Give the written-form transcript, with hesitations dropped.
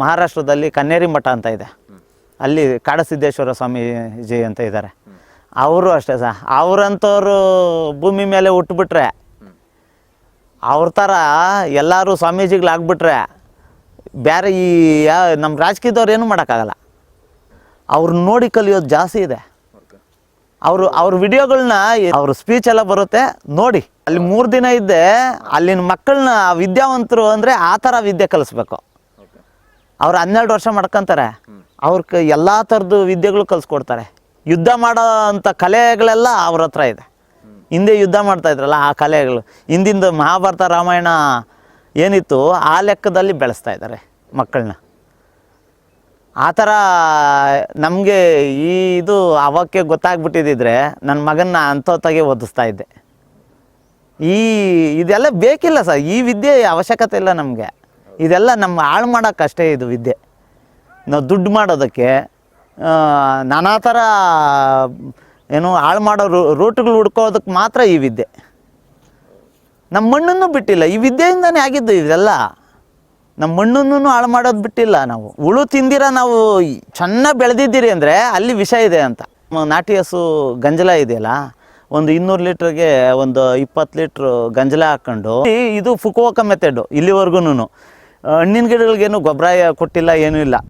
ಮಹಾರಾಷ್ಟ್ರದಲ್ಲಿ ಕನ್ನೇರಿ ಮಠ ಅಂತ ಇದೆ, ಅಲ್ಲಿ ಕಾಡಸಿದ್ದೇಶ್ವರ ಸ್ವಾಮೀಜಿ ಅಂತ ಇದ್ದಾರೆ. ಅವರು ಅಷ್ಟೇ ಸಹ, ಅವರಂಥವ್ರು ಭೂಮಿ ಮೇಲೆ ಹುಟ್ಟುಬಿಟ್ರೆ ಅವ್ರ ಥರ ಎಲ್ಲರೂ ಸ್ವಾಮೀಜಿಗಳಾಗ್ಬಿಟ್ರೆ ಬೇರೆ ಈ ನಮ್ಮ ರಾಜಕೀಯದವ್ರು ಏನೂ ಮಾಡೋಕ್ಕಾಗಲ್ಲ. ಅವ್ರು ನೋಡಿ ಕಲಿಯೋದು ಜಾಸ್ತಿ ಇದೆ. ಅವ್ರ ವಿಡಿಯೋಗಳನ್ನ, ಅವ್ರ ಸ್ಪೀಚ್ ಎಲ್ಲ ಬರುತ್ತೆ ನೋಡಿ. ಅಲ್ಲಿ 3 ದಿನ ಇದ್ದೆ, ಅಲ್ಲಿನ ಮಕ್ಕಳನ್ನ ವಿದ್ಯಾವಂತರು ಅಂದರೆ ಆ ಥರ ವಿದ್ಯೆ ಕಲಿಸ್ಬೇಕು. ಅವ್ರು 12 ವರ್ಷ ಮಾಡ್ಕೊತಾರೆ, ಅವ್ರ ಎಲ್ಲ ಥರದ್ದು ವಿದ್ಯೆಗಳು ಕಲಿಸ್ಕೊಡ್ತಾರೆ. ಯುದ್ಧ ಮಾಡೋ ಅಂಥ ಕಲೆಗಳೆಲ್ಲ ಅವ್ರ ಹತ್ರ ಇದೆ. ಹಿಂದೆ ಯುದ್ಧ ಮಾಡ್ತಾಯಿದ್ರಲ್ಲ ಆ ಕಲೆಗಳು, ಹಿಂದಿಂದ ಮಹಾಭಾರತ ರಾಮಾಯಣ ಏನಿತ್ತು ಆ ಲೆಕ್ಕದಲ್ಲಿ ಬೆಳೆಸ್ತಾ ಇದ್ದಾರೆ ಮಕ್ಕಳನ್ನ. ಆ ಥರ ನಮಗೆ ಇದು ಅವಕ್ಕೆ ಗೊತ್ತಾಗ್ಬಿಟ್ಟಿದ್ದಿದ್ರೆ ನನ್ನ ಮಗನ್ನ ಅಂಥೊತ್ತಾಗೆ ಓದಿಸ್ತಾ ಇದ್ದೆ. ಇದೆಲ್ಲ ಬೇಕಿಲ್ಲ ಸರ್, ಈ ವಿದ್ಯೆ ಅವಶ್ಯಕತೆ ಇಲ್ಲ ನಮಗೆ. ಇದೆಲ್ಲ ನಮ್ಮ ಹಾಳು ಮಾಡೋಕ್ಕಷ್ಟೇ ಇದು ವಿದ್ಯೆ. ನಾವು ದುಡ್ಡು ಮಾಡೋದಕ್ಕೆ ನಾನಾ ಥರ ಏನು ಹಾಳು ಮಾಡೋ ರೂಟ್ಗಳು ಹುಡ್ಕೋದಕ್ಕೆ ಮಾತ್ರ ಈ ವಿದ್ಯೆ. ನಮ್ಮ ಮಣ್ಣನ್ನು ಬಿಟ್ಟಿಲ್ಲ, ಈ ವಿದ್ಯೆಯಿಂದನೇ ಆಗಿದ್ದು ಇದೆಲ್ಲ. ನಮ್ಮ ಮಣ್ಣನ್ನು ಹಾಳು ಮಾಡೋದು ಬಿಟ್ಟಿಲ್ಲ ನಾವು. ಹುಳು ತಿಂದಿರ ನಾವು ಚೆನ್ನಾಗಿ ಬೆಳೆದಿದ್ದೀರಿ ಅಂದರೆ ಅಲ್ಲಿ ವಿಷ ಇದೆ ಅಂತ. ನಾಟಿ ಹಸು ಗಂಜಲ ಇದೆಯಲ್ಲ, ಒಂದು 200 ಲೀಟ್ರಿಗೆ ಒಂದು 20 ಲೀಟ್ರ್ ಗಂಜಲ ಹಾಕ್ಕೊಂಡು, ಇದು ಫುಕುವೋಕ ಮೆಥಡು. ಇಲ್ಲಿವರೆಗೂ ಹಣ್ಣಿನ ಗಿಡಗಳಿಗೇನು ಗೊಬ್ಬರ ಕೊಟ್ಟಿಲ್ಲ, ಏನೂ ಇಲ್ಲ.